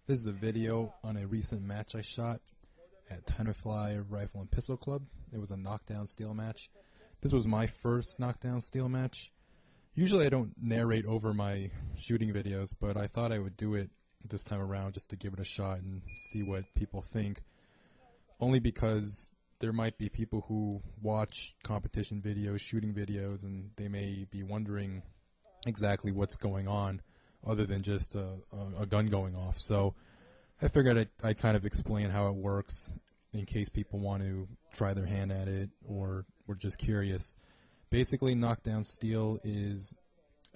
This is a video on a recent match I shot at Tenafly Rifle and Pistol Club. It was a knockdown steel match. This was my first knockdown steel match. Usually I don't narrate over my shooting videos, but I thought I would do it this time around just to give it a shot and see what people think. Only because there might be people who watch competition videos, shooting videos, and they may be wondering exactly what's going on other than just a gun going off. So I figured I'd kind of explain how it works in case people want to try their hand at it or were just curious. Basically, knockdown steel is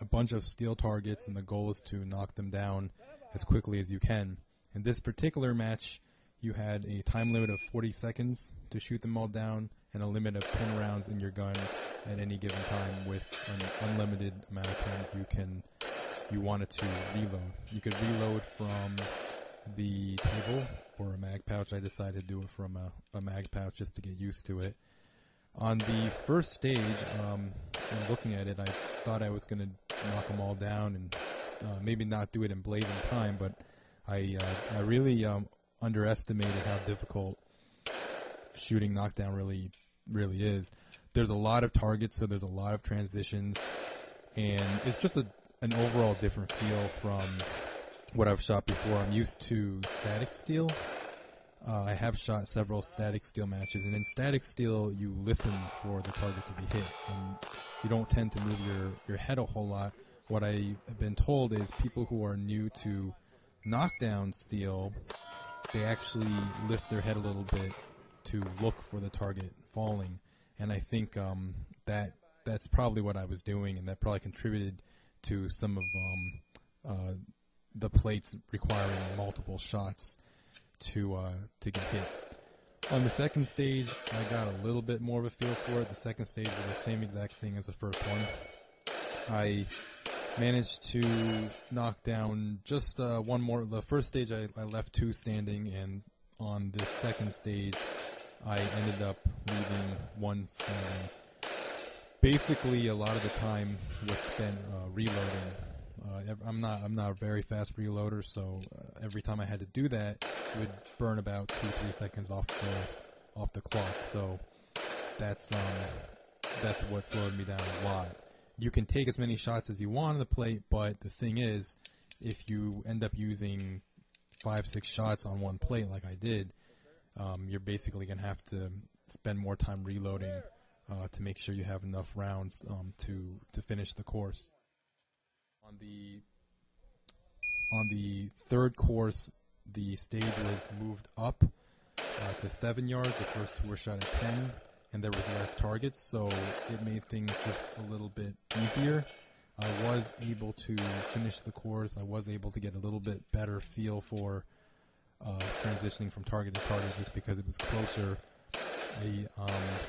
a bunch of steel targets, and the goal is to knock them down as quickly as you can. In this particular match, you had a time limit of 40 seconds to shoot them all down and a limit of 10 rounds in your gun at any given time with an unlimited amount of times you wanted to reload. You could reload from the table or a mag pouch. I decided to do it from a mag pouch just to get used to it. On the first stage, and looking at it, I thought I was going to knock them all down and maybe not do it in blazing time, but I really underestimated how difficult shooting knockdown really is. There's a lot of targets, so there's a lot of transitions, and it's just an overall different feel from what I've shot before. I'm used to static steel. I have shot several static steel matches, and in static steel, you listen for the target to be hit, and you don't tend to move your head a whole lot. What I've been told is people who are new to knockdown steel, they actually lift their head a little bit to look for the target falling, and I think that's probably what I was doing, and that probably contributed to some of the plates requiring multiple shots to get hit. On the second stage, I got a little bit more of a feel for it. The second stage was the same exact thing as the first one. I managed to knock down just one more. The first stage I left two standing, and on the second stage I ended up leaving one standing. Basically, a lot of the time was spent reloading. I'm not a very fast reloader, so every time I had to do that, it would burn about 2-3 seconds off the clock. So that's what slowed me down a lot. You can take as many shots as you want on the plate, but the thing is, if you end up using 5-6 shots on one plate like I did, you're basically gonna have to spend more time reloading to make sure you have enough rounds to finish the course. On the third course, the stage was moved up to 7 yards. The first two were shot at 10, and there was less targets, so it made things just a little bit easier. I was able to finish the course. I was able to get a little bit better feel for transitioning from target to target just because it was closer. I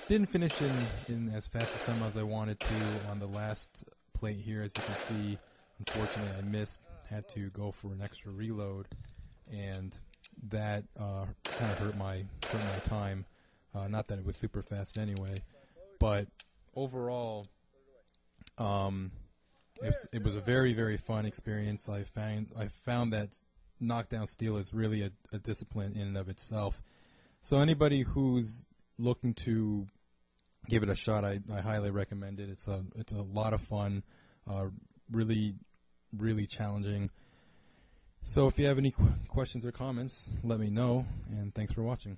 didn't finish in as fast a time as I wanted to on the last plate here. As you can see, unfortunately I missed, had to go for an extra reload, and that kind of hurt my time. Not that it was super fast anyway, but overall it was a very, very fun experience. I found that knockdown steel is really a discipline in and of itself. So anybody who's looking to give it a shot, I highly recommend it. It's a lot of fun, really, really challenging. So if you have any questions or comments, let me know, and thanks for watching.